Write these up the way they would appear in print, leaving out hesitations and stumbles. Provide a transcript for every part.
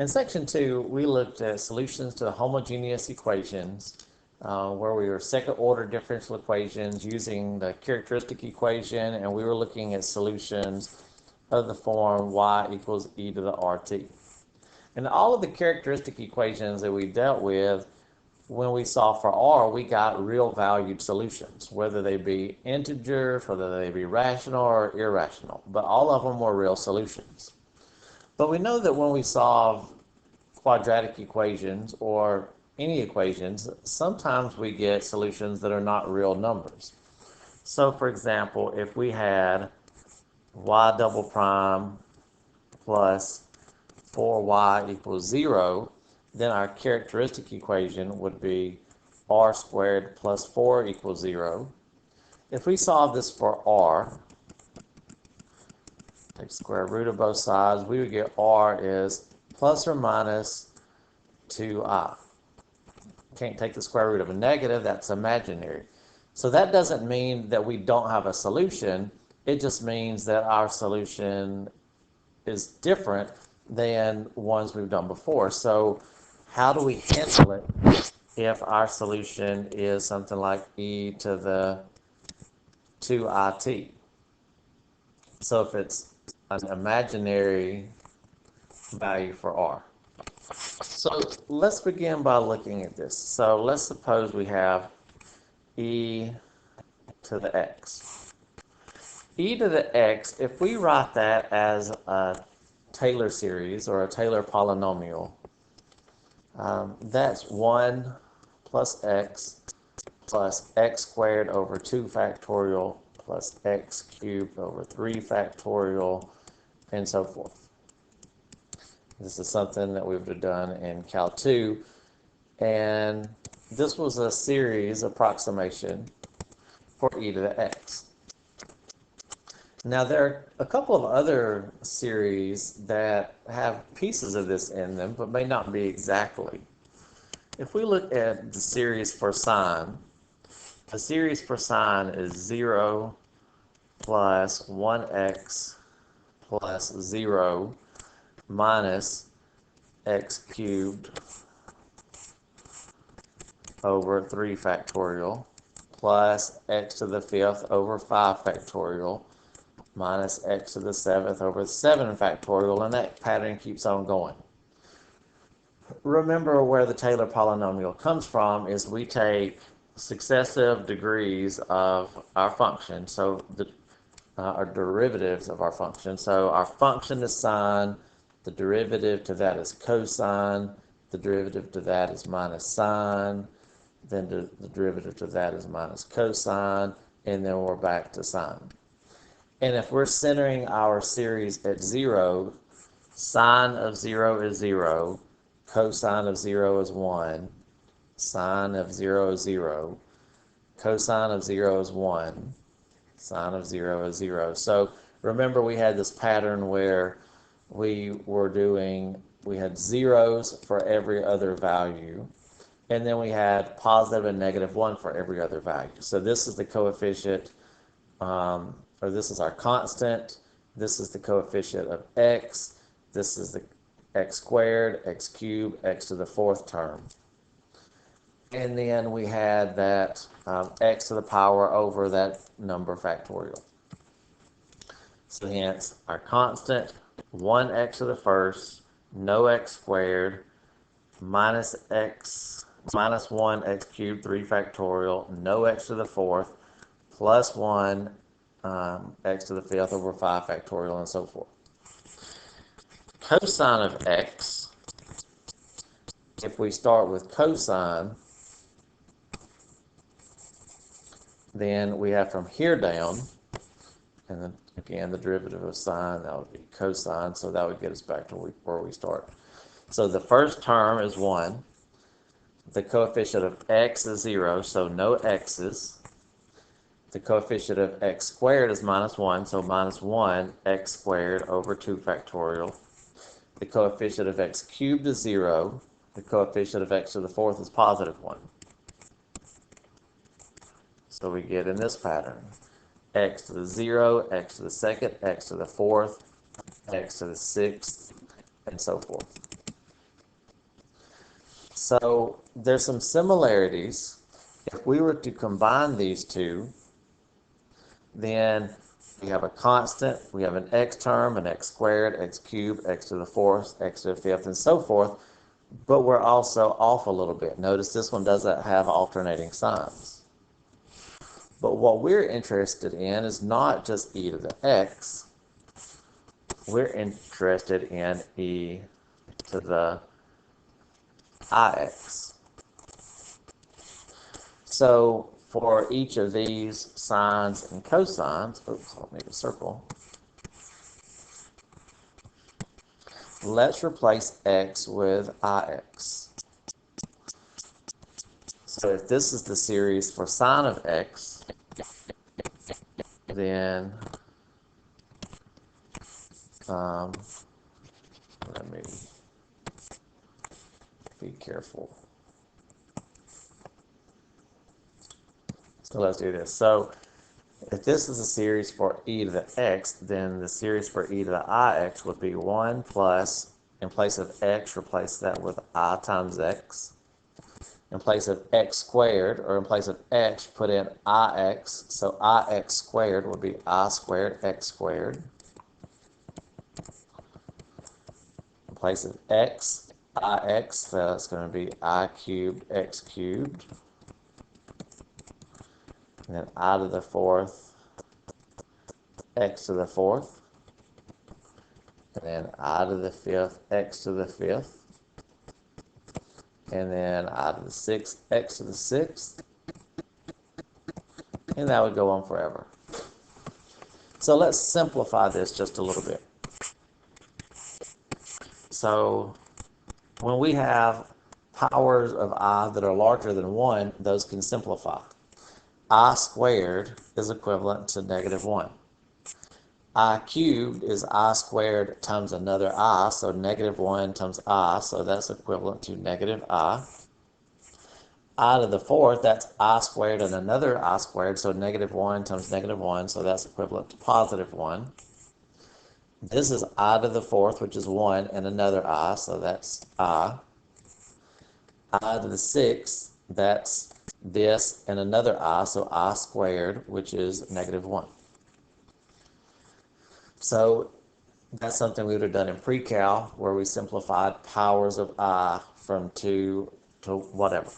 In section 2, we looked at solutions to homogeneous equations, where we were second order differential equations using the characteristic equation, and we were looking at solutions of the form y equals e to the rt. And all of the characteristic equations that we dealt with, when we solved for r, we got real valued solutions, whether they be integers, whether they be rational or irrational, but all of them were real solutions. But we know that when we solve quadratic equations or any equations, sometimes we get solutions that are not real numbers. So for example, if we had y double prime plus 4y equals 0, then our characteristic equation would be r squared plus 4 equals 0. If we solve this for r, take square root of both sides, we would get r is plus or minus 2i. Can't take the square root of a negative, that's imaginary. So that doesn't mean that we don't have a solution, it just means that our solution is different than ones we've done before. So how do we handle it if our solution is something like e to the 2it? So if it's an imaginary value for r. So let's begin by looking at this. So let's suppose we have e to the x. E to the x, if we write that as a Taylor series or a Taylor polynomial, that's 1 plus x squared over 2 factorial plus x cubed over 3 factorial, and so forth. This is something that we've done in Cal 2, and this was a series approximation for e to the x. Now there are a couple of other series that have pieces of this in them, but may not be exactly. If we look at the series for sine, the series for sine is 0 plus 1x plus 0 minus x cubed over 3 factorial plus x to the 5th over 5 factorial minus x to the 7th over 7 factorial, and that pattern keeps on going. Remember where the Taylor polynomial comes from is we take successive degrees of our function, so our derivatives of our function. So our function is sine, the derivative to that is cosine, the derivative to that is minus sine, then the derivative to that is minus cosine, and then we're back to sine. And if we're centering our series at 0, sine of 0 is 0, cosine of 0 is 1, sine of 0 is 0, cosine of 0 is 1, sine of 0 is 0. So remember we had this pattern where we had zeros for every other value, and then we had positive and negative 1 for every other value. So this is the coefficient, or this is our constant, this is the coefficient of x, this is the x squared, x cubed, x to the 4th term. And then we had that x to the power over that number factorial. So hence our constant, 1x to the 1st, no x squared, minus 1 x cubed 3 factorial, no x to the 4th, plus 1 x to the 5th over 5 factorial, and so forth. Cosine of x, if we start with cosine, then we have from here down, and then again the derivative of sine, that would be cosine, so that would get us back to where we start. So the first term is 1, the coefficient of x is 0, so no x's. The coefficient of x squared is minus 1, so minus 1 x squared over 2 factorial. The coefficient of x cubed is 0. The coefficient of x to the 4th is positive 1. So we get in this pattern, x to the 0, x to the 2nd, x to the 4th, x to the 6th, and so forth. So there's some similarities. If we were to combine these two, then we have a constant, we have an x term, an x squared, x cubed, x to the fourth, x to the fifth, and so forth, but we're also off a little bit. Notice this one doesn't have alternating signs. But what we're interested in is not just e to the x, we're interested in e to the ix. So for each of these sines and cosines, oops, I'll make a circle. Let's replace x with ix. So if this is the series for sine of x, then let me be careful. So let's do this. So if this is a series for e to the x, then the series for e to the ix would be 1 plus, in place of x, replace that with I times x. In place of x squared, or in place of x, put in ix. So ix squared would be I squared x squared. In place of x, ix, so that's going to be I cubed x cubed. And then I to the fourth, x to the fourth. And then I to the fifth, x to the fifth. And then I to the sixth, x to the sixth. And that would go on forever. So let's simplify this just a little bit. So when we have powers of I that are larger than 1, those can simplify. I squared is equivalent to negative 1. I cubed is I squared times another I, so negative 1 times I, so that's equivalent to negative I. I to the fourth, that's I squared and another I squared, so negative 1 times negative 1, so that's equivalent to positive 1. This is I to the fourth, which is 1, and another I, so that's I. I to the sixth, that's this and another I, so I squared, which is negative 1. So that's something we would have done in pre-cal, where we simplified powers of I from 2 to whatever.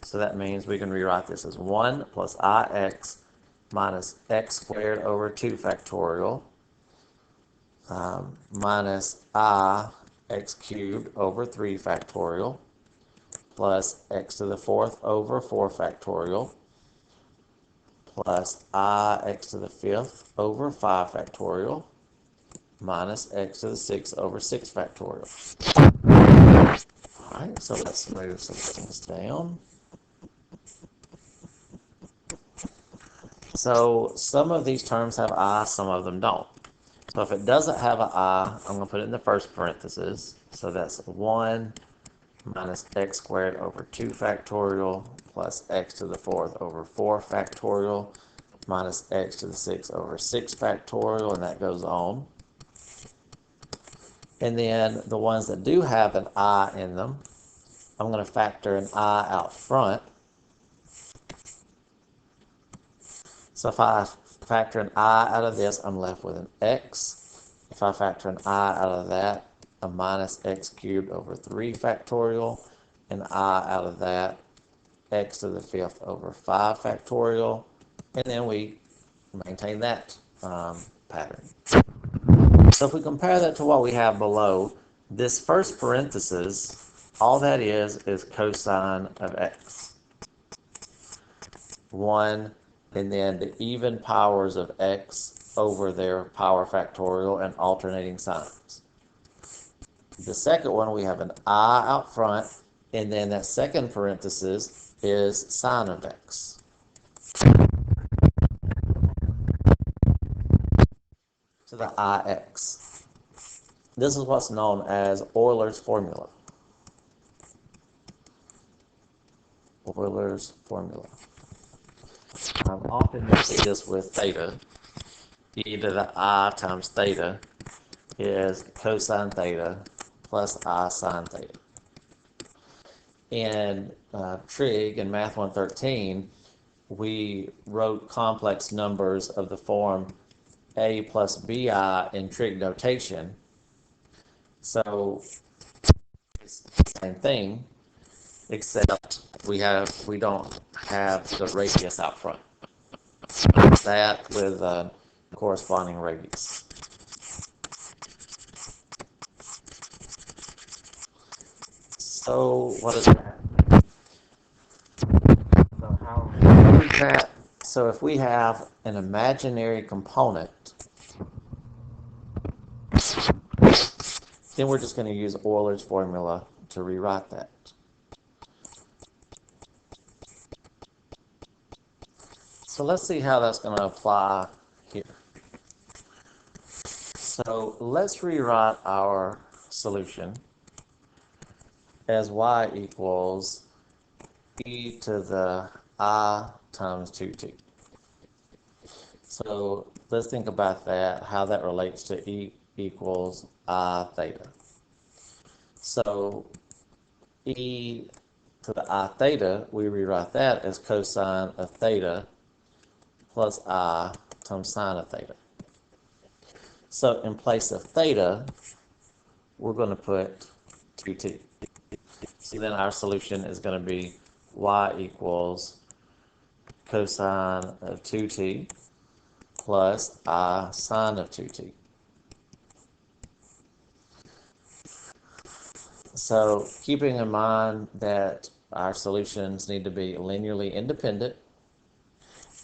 So that means we can rewrite this as 1 plus ix minus x squared over 2 factorial minus I x cubed over 3 factorial plus x to the fourth over 4 factorial plus I x to the fifth over 5 factorial minus x to the sixth over 6 factorial. All right, so let's move some things down. So some of these terms have I, some of them don't. So if it doesn't have an I, I'm going to put it in the first parenthesis. So that's 1 minus x squared over 2 factorial plus x to the fourth over 4 factorial minus x to the sixth over 6 factorial, and that goes on. And then the ones that do have an I in them, I'm going to factor an I out front. So if I factor an I out of this, I'm left with an x. If I factor an I out of that, a minus x cubed over 3 factorial. An I out of that, x to the fifth over 5 factorial. And then we maintain that pattern. So if we compare that to what we have below, this first parenthesis, all that is cosine of x. 1, and then the even powers of x over their power factorial and alternating signs. The second one, we have an I out front, and then that second parenthesis is sine of x. To the ix. This is what's known as Euler's formula. Euler's formula. I've often used this with theta. E to the I times theta is cosine theta plus I sine theta. in trig in Math 113, we wrote complex numbers of the form a plus bi in trig notation. So it's the same thing, except we don't have the radius out front. That with a corresponding radius. So what is that? So how is that? So if we have an imaginary component, then we're just going to use Euler's formula to rewrite that. So let's see how that's going to apply here. So let's rewrite our solution as y equals e to the I times 2t. So let's think about that, how that relates to e equals I theta. So e to the I theta, we rewrite that as cosine of theta plus I times sine of theta. So in place of theta, we're going to put 2t. So then our solution is going to be y equals cosine of 2t plus I sine of 2t. So keeping in mind that our solutions need to be linearly independent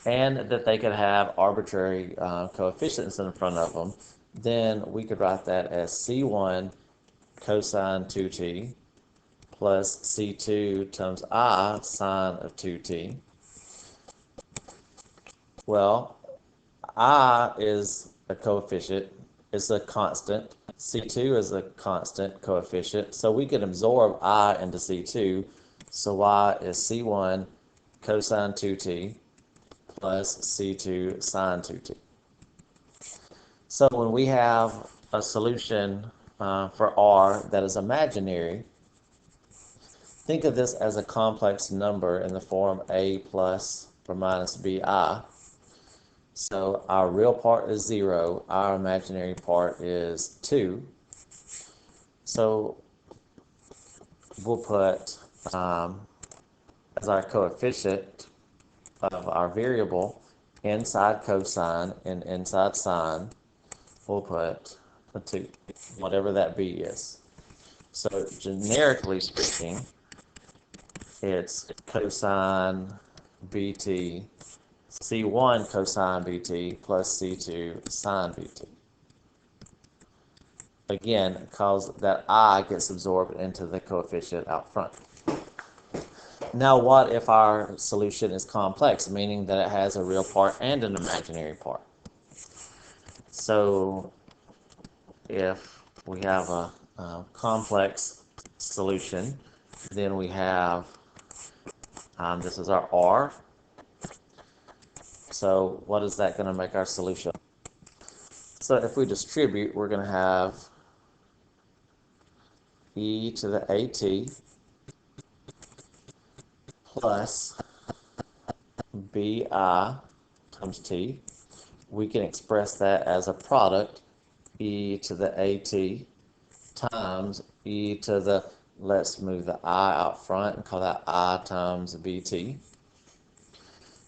and that they could have arbitrary coefficients in front of them, then we could write that as C1 cosine 2t plus C2 times I sine of 2t. Well, I is a coefficient, it's a constant. C2 is a constant coefficient, so we can absorb I into C2. So y is C1 cosine 2t plus C2 sine 2t. So when we have a solution for R that is imaginary, think of this as a complex number in the form a plus or minus bi. So our real part is 0, our imaginary part is 2. So we'll put as our coefficient of our variable inside cosine and inside sine, we'll put a 2, whatever that b is. So generically speaking, it's cosine bt, C1 cosine bt plus C2 sine bt. Again, because that I gets absorbed into the coefficient out front. Now what if our solution is complex, meaning that it has a real part and an imaginary part? So if we have a complex solution, then we have, this is our R. So what is that going to make our solution? So if we distribute, we're going to have e to the at plus bi times t. We can express that as a product, e to the at times e to the, let's move the I out front and call that I times bt.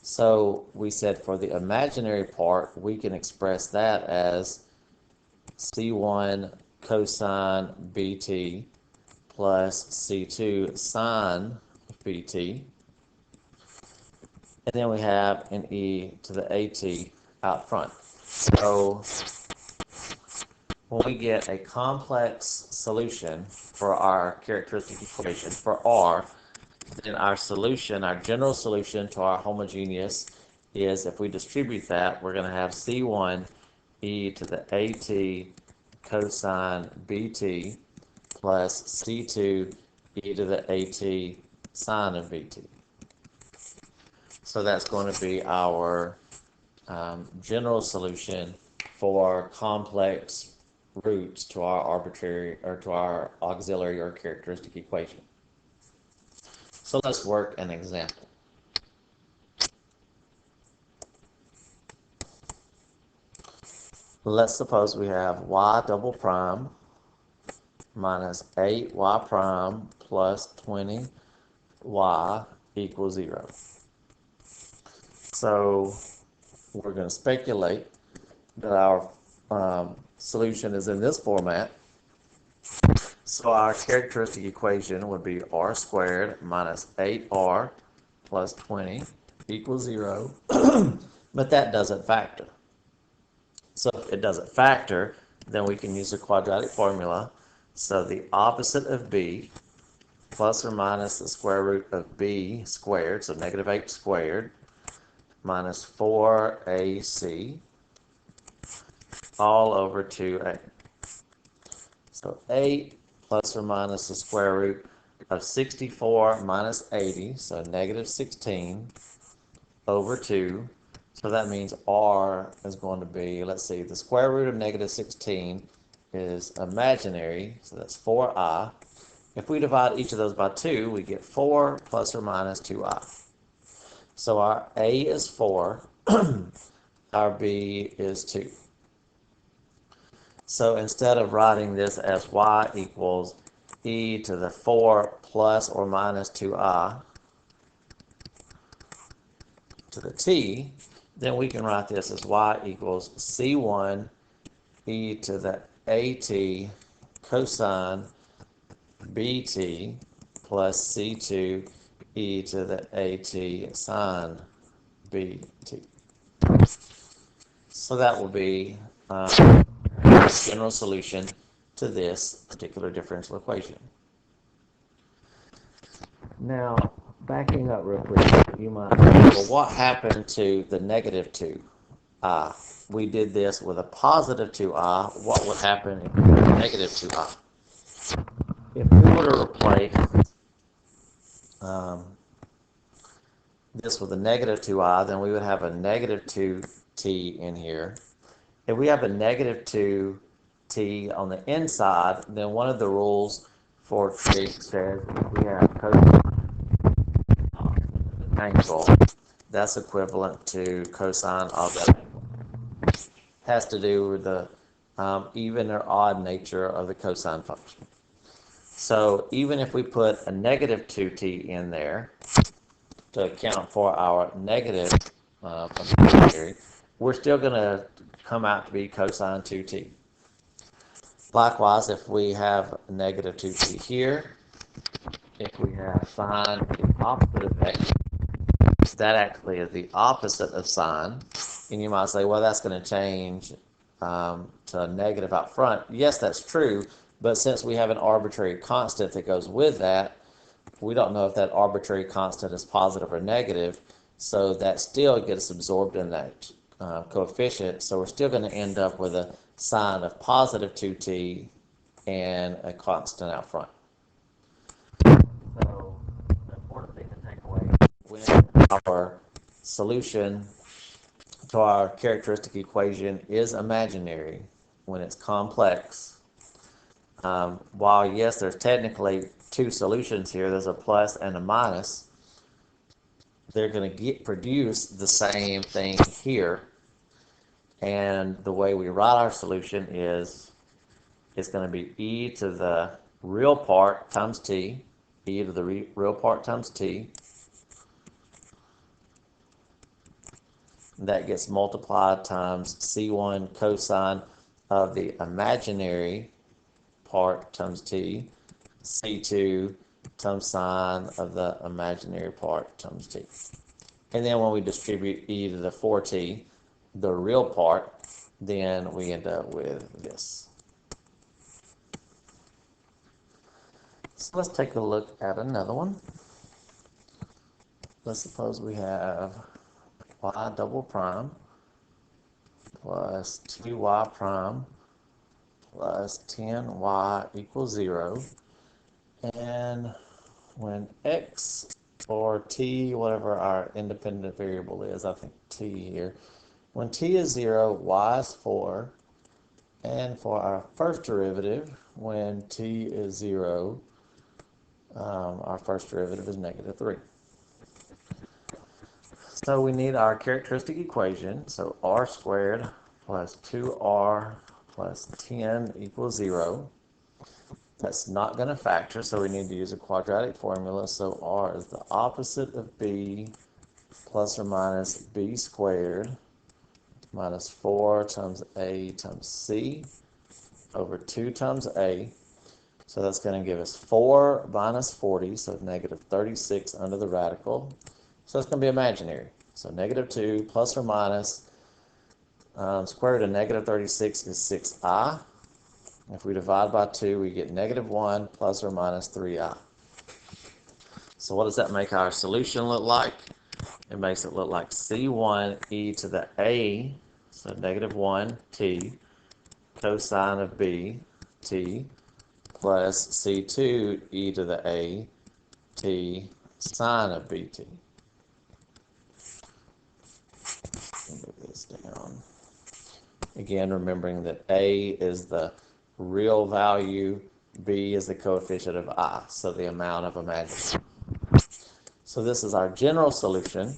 So we said for the imaginary part, we can express that as C1 cosine bt plus C2 sine bt. And then we have an e to the at out front. So when we get a complex solution for our characteristic equation for R, then our solution, our general solution to our homogeneous is, if we distribute that, we're going to have C1 e to the at cosine bt plus C2 e to the at sine of bt. So that's going to be our general solution for complex roots to our arbitrary or to our auxiliary or characteristic equation. So let's work an example. Let's suppose we have y double prime minus 8y prime plus 20y equals 0. So we're going to speculate that our solution is in this format. So our characteristic equation would be r squared minus 8r plus 20 equals 0, but that doesn't factor. So if it doesn't factor, then we can use the quadratic formula. So the opposite of b plus or minus the square root of b squared, so negative 8 squared, minus 4ac all over 2a. So 8 plus or minus the square root of 64 minus 80, so negative 16 over 2. So that means r is going to be, let's see, the square root of negative 16 is imaginary, so that's 4i. If we divide each of those by 2, we get 4 plus or minus 2i. So our a is 4, our b is 2. So instead of writing this as y equals e to the 4 plus or minus 2i to the t, then we can write this as y equals c1 e to the at cosine bt plus c2 e to the at sine bt. So that will be the general solution to this particular differential equation. Now, backing up real quick, you might think, well, what happened to the negative 2i? We did this with a positive 2i. What would happen if we had a negative 2i? If we were to replace this with a negative 2i, then we would have a negative 2t in here. If we have a negative 2t on the inside, then one of the rules for trig says if we have cosine of an angle, that's equivalent to cosine of that angle. Has to do with the even or odd nature of the cosine function. So even if we put a negative 2t in there to account for our negative function theory, we're still going to come out to be cosine 2t. Likewise, if we have negative 2t here, if we have sine the opposite of x, that actually is the opposite of sine. And you might say, well, that's going to change to a negative out front. Yes, that's true, but since we have an arbitrary constant that goes with that, we don't know if that arbitrary constant is positive or negative, so that still gets absorbed in that coefficient. So we're still going to end up with a sine of positive 2t and a constant out front. So the important thing to take away when our solution to our characteristic equation is imaginary, when it's complex, while yes, there's technically two solutions here, there's a plus and a minus, they're going to produce the same thing here. And the way we write our solution is it's going to be e to the real part times t, e to the real part times t. That gets multiplied times c1 cosine of the imaginary part times t, c2 times sine of the imaginary part times t. And then when we distribute e to the 4t, the real part, then we end up with this. So let's take a look at another one. Let's suppose we have y double prime plus 2y prime plus 10y equals 0. And when x or t, whatever our independent variable is, I think t here, when t is 0, y is 4. And for our first derivative, when t is 0, our first derivative is negative 3. So we need our characteristic equation. So r squared plus 2r plus 10 equals 0. That's not going to factor, so we need to use a quadratic formula. So r is the opposite of b plus or minus b squared minus 4 times a times c over 2 times a. So that's going to give us 4 minus 40, so negative 36 under the radical. So it's going to be imaginary. So negative 2 plus or minus square root of negative 36 is 6i. If we divide by 2, we get negative 1 plus or minus 3i. So what does that make our solution look like? It makes it look like c1 e to the a, so negative 1 t, cosine of b t, plus c2 e to the a t sine of bt. Move this down. Again, remembering that a is the real value, b is the coefficient of I, so the amount of imaginary. So this is our general solution.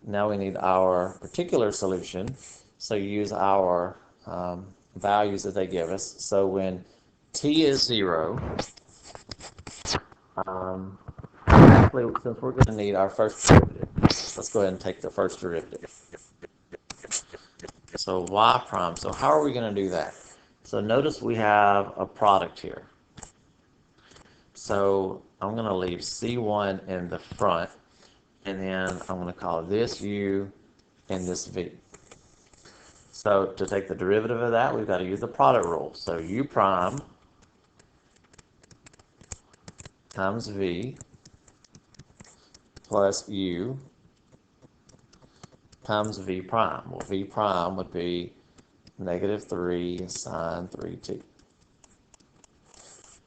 Now we need our particular solution. So you use our values that they give us. So when t is 0, actually, since we're going to need our first derivative, let's go ahead and take the first derivative. So y prime. So how are we going to do that? So notice we have a product here. So I'm going to leave C1 in the front, and then I'm going to call this U and this V. So to take the derivative of that, we've got to use the product rule. So U prime times V plus U times V prime. Well, V prime would be negative 3 sine 3t.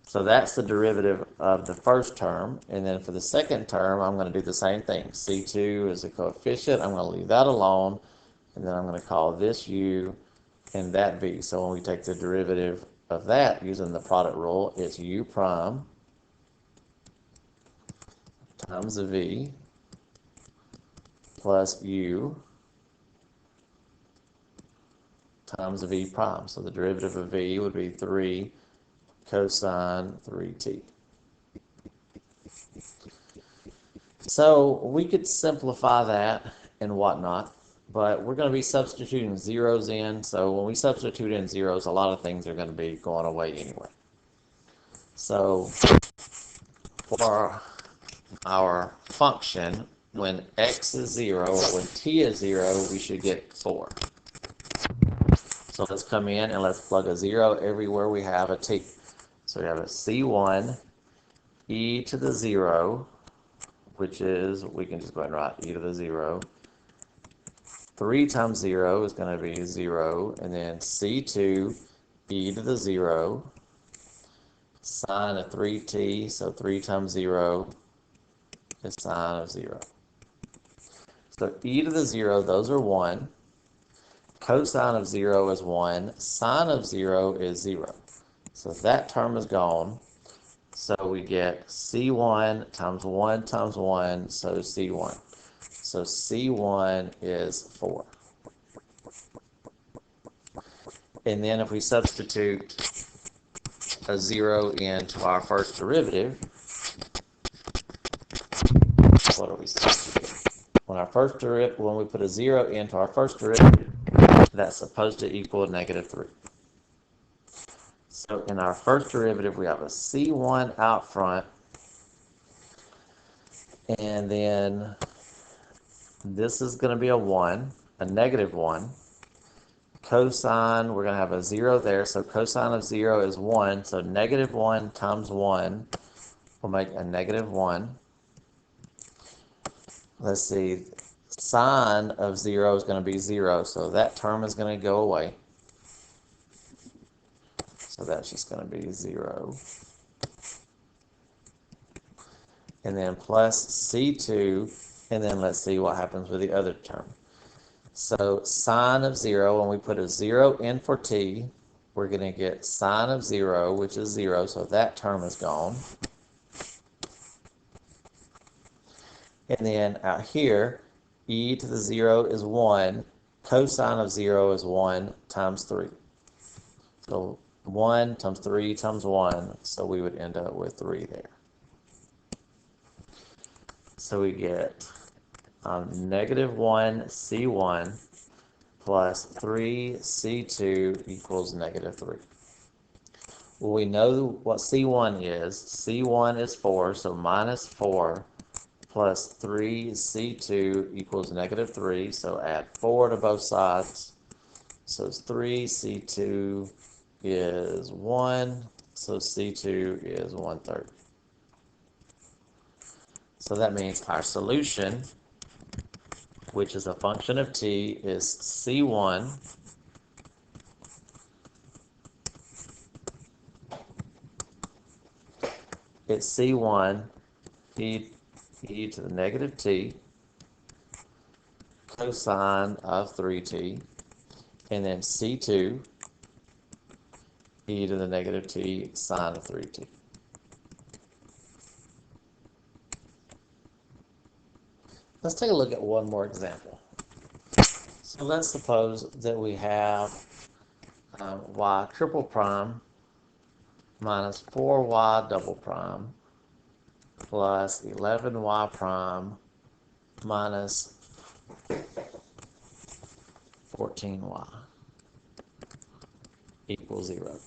So that's the derivative of the first term. And then for the second term, I'm going to do the same thing. C2 is a coefficient. I'm going to leave that alone. And then I'm going to call this U and that V. So when we take the derivative of that using the product rule, it's U prime times V plus U times V prime. So the derivative of V would be 3 cosine 3t. So we could simplify that and whatnot, but we're going to be substituting zeros in. So when we substitute in zeros, a lot of things are going to be going away anyway. So for our function, when x is 0 or when t is 0, we should get 4. So let's come in and let's plug a 0 everywhere we have a t. So we have a c1 e to the 0, which is, we can just go ahead and write e to the 0. 3 times 0 is going to be 0, and then c2 e to the 0, sine of 3t, so 3 times 0 is sine of 0. So e to the 0, those are 1. Cosine of 0 is 1. Sine of 0 is 0. So that term is gone. So we get C1 times 1 times 1, so C1. So C1 is 4. And then if we substitute a 0 into our first derivative, what are we substituting? When we put a 0 into our first derivative, that's supposed to equal negative 3. So in our first derivative, we have a C1 out front, and then this is going to be a 1, a negative 1. Cosine, we're going to have a 0 there, so cosine of 0 is 1, so negative 1 times 1 will make a negative 1. Let's see, sine of 0 is going to be 0, so that term is going to go away. So that's just going to be 0. And then plus C2, and then let's see what happens with the other term. So sine of 0, when we put a 0 in for t, we're going to get sine of 0, which is 0, so that term is gone. And then out here, e to the 0 is 1. Cosine of 0 is 1 times 3. So 1 times 3 times 1. So we would end up with 3 there. So we get negative 1 C1 plus 3 C2 equals negative 3. Well, we know what C1 is. C1 is 4, so minus 4 plus 3 C2 equals negative 3. So add 4 to both sides. So it's 3 C2 is 1. So C2 is 1/3. So that means our solution, which is a function of t, is C1 it's C1 e to the negative t cosine of 3t, and then C2 e to the negative t sine of 3t. Let's take a look at one more example. So let's suppose that we have y triple prime minus 4y double prime plus 11y prime minus 14y equals 0.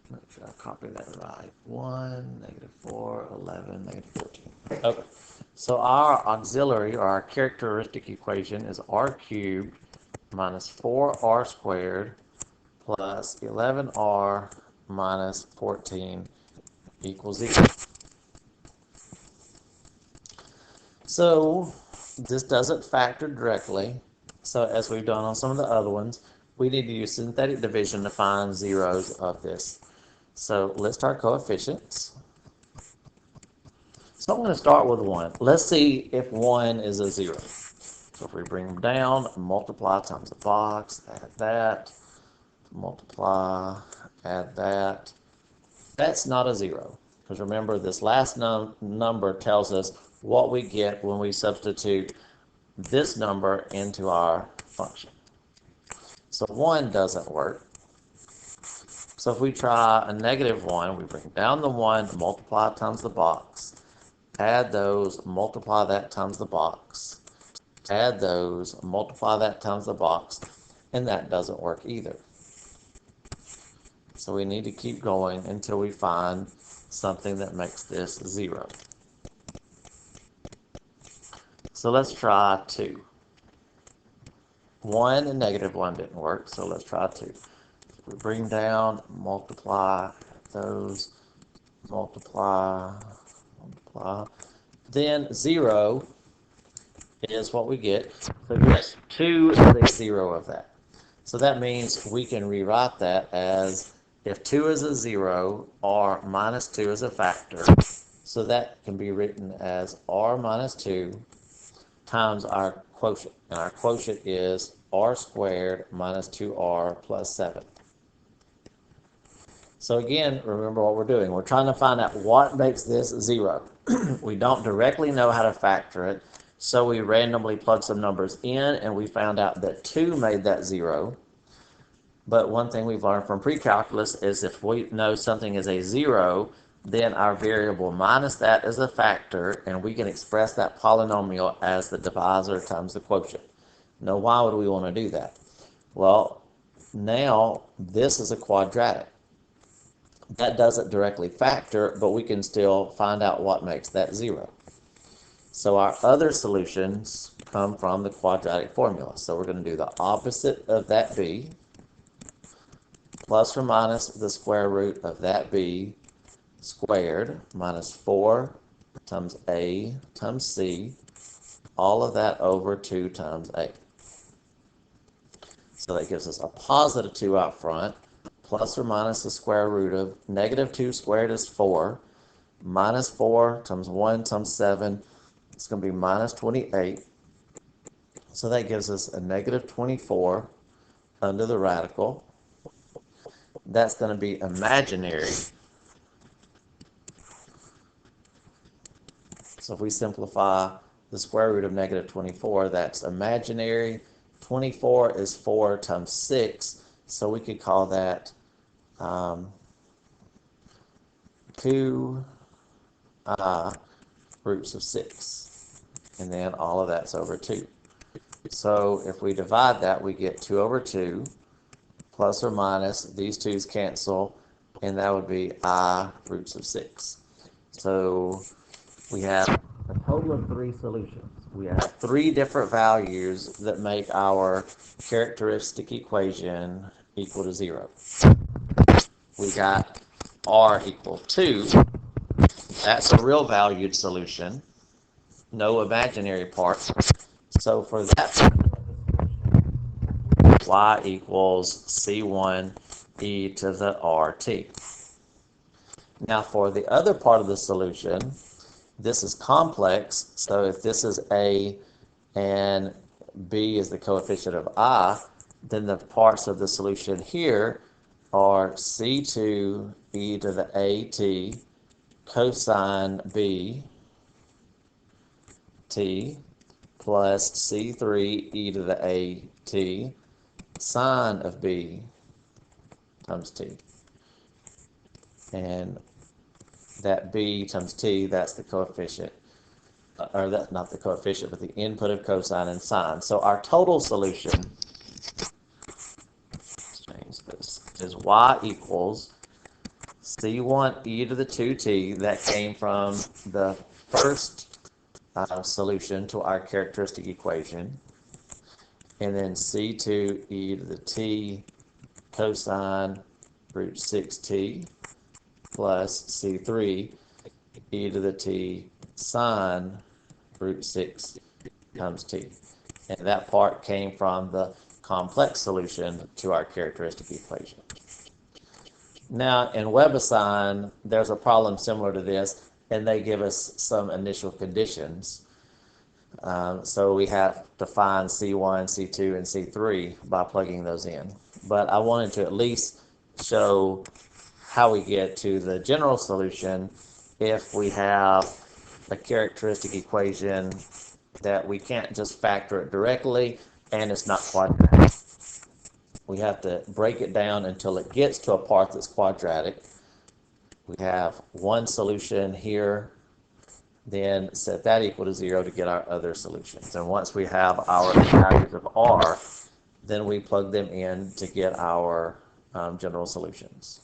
Make sure I copy that right. 1, negative 4, 11, negative 14. Okay. So our auxiliary, or our characteristic equation, is r cubed minus 4r squared plus 11r minus 14 equals 0. So this doesn't factor directly. So as we've done on some of the other ones, we need to use synthetic division to find zeros of this. So list our coefficients. So I'm going to start with 1. Let's see if 1 is a 0. So if we bring them down, multiply times the box, add that, multiply, add that. That's not a 0. Because remember, this last number tells us what we get when we substitute this number into our function. So 1 doesn't work. So if we try a negative 1, we bring down the 1, multiply times the box, add those, multiply that times the box, add those, multiply that times the box, and that doesn't work either. So we need to keep going until we find something that makes this 0. So let's try 2. 1 and negative 1 didn't work, so let's try 2. We bring down, multiply those, multiply, then 0 is what we get. So yes, 2 is a 0 of that. So that means we can rewrite that as if 2 is a 0, r minus 2 is a factor. So that can be written as r minus 2 times our quotient. And our quotient is r squared minus 2r plus 7. So again, remember what we're doing. We're trying to find out what makes this 0. We don't directly know how to factor it, so we randomly plug some numbers in, and we found out that 2 made that 0. But one thing we've learned from pre-calculus is if we know something is a 0, then our variable minus that is a factor, and we can express that polynomial as the divisor times the quotient. Now, why would we want to do that? Well, now this is a quadratic. That doesn't directly factor, but we can still find out what makes that 0. So our other solutions come from the quadratic formula. So we're going to do the opposite of that b, plus or minus the square root of that b squared, minus 4 times a times c, all of that over 2 times a. So that gives us a positive 2 out front, plus or minus the square root of negative 2 squared is 4, minus 4 times 1 times 7, it's going to be minus 28. So that gives us a negative 24 under the radical. That's going to be imaginary. So So if we simplify the square root of negative 24, that's imaginary. 24 is 4 times 6, so we could call that 2 roots of 6. And then all of that's over 2. So if we divide that, we get 2 over 2, plus or minus, these 2's cancel, and that would be I roots of 6. So we have a total of 3 solutions. We have 3 different values that make our characteristic equation equal to 0. We got R equal 2. That's a real valued solution. No imaginary parts. So for that, y equals C1 e to the RT. Now for the other part of the solution, this is complex, so if this is A and B is the coefficient of I, then the parts of the solution here are C2 e to the AT cosine B t plus C3 e to the AT sine of B times t. And that B times t, that's the coefficient, or that's not the coefficient, but the input of cosine and sine. So our total solution, let's change this, is y equals C1 e to the 2t. That came from the first solution to our characteristic equation. And then C2 e to the t cosine root 6t plus C3 e to the t sine root 6 times t. And that part came from the complex solution to our characteristic equation. Now, in WebAssign, there's a problem similar to this, and they give us some initial conditions. So we have to find C1, C2, and C3 by plugging those in. But I wanted to at least show how we get to the general solution if we have a characteristic equation that we can't just factor it directly and it's not quadratic. We have to break it down until it gets to a part that's quadratic. We have one solution here, then set that equal to 0 to get our other solutions. And once we have our values of R, then we plug them in to get our general solutions.